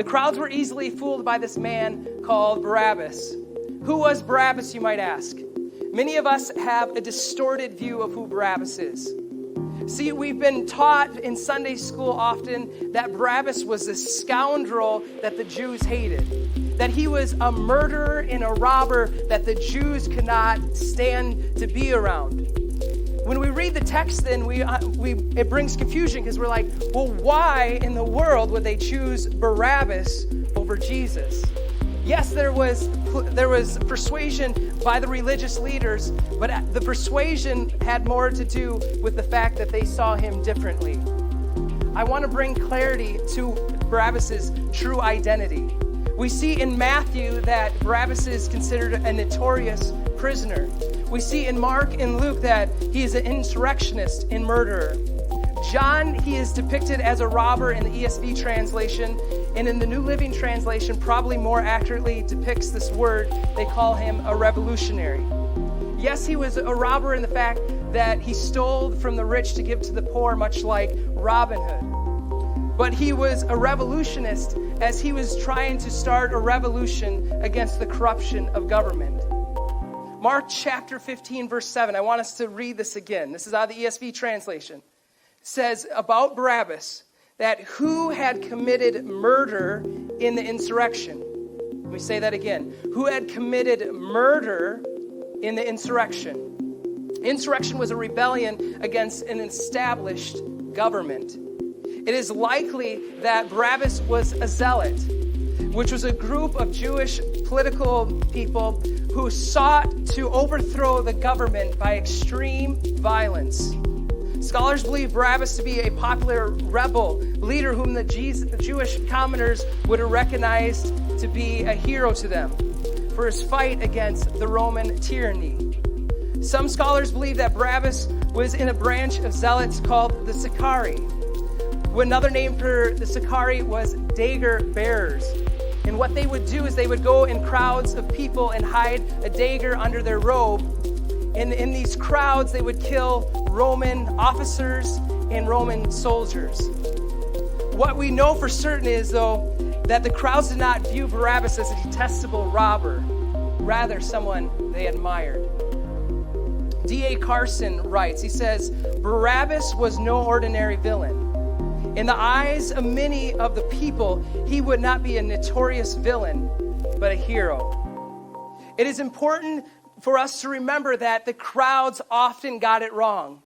The crowds were easily fooled by this man called Barabbas. Who was Barabbas, you might ask? Many of us have a distorted view of who Barabbas is. See, we've been taught in Sunday school often that Barabbas was a scoundrel that the Jews hated, that he was a murderer and a robber that the Jews could not stand to be around. When we read the text, then it brings confusion because we're like, well, why in the world would they choose Barabbas over Jesus? Yes, there was persuasion by the religious leaders, but the persuasion had more to do with the fact that they saw him differently. I want to bring clarity to Barabbas' true identity. We see in Matthew that Barabbas is considered a notorious prisoner. We see in Mark and Luke that he is an insurrectionist and murderer. John, he is depicted as a robber in the ESV translation, and in the New Living Translation, probably more accurately depicts this word. They call him a revolutionary. Yes, he was a robber in the fact that he stole from the rich to give to the poor, much like Robin Hood. But he was a revolutionist as he was trying to start a revolution against the corruption of government. Mark chapter 15, verse 7. I want us to read this again. This is out of the ESV translation. It says about Barabbas that who had committed murder in the insurrection. Let me say that again. Who had committed murder in the insurrection. Insurrection was a rebellion against an established government. It is likely that Barabbas was a zealot, which was a group of Jewish political people who sought to overthrow the government by extreme violence. Scholars believe Barabbas to be a popular rebel leader whom the Jewish commoners would have recognized to be a hero to them for his fight against the Roman tyranny. Some scholars believe that Barabbas was in a branch of zealots called the Sicarii. Another name for the Sicarii was dagger bearers. And what they would do is they would go in crowds of people and hide a dagger under their robe. And in these crowds, they would kill Roman officers and Roman soldiers. What we know for certain is, though, that the crowds did not view Barabbas as a detestable robber, rather someone they admired. D.A. Carson writes, he says, Barabbas was no ordinary villain. In the eyes of many of the people, he would not be a notorious villain, but a hero. It is important for us to remember that the crowds often got it wrong.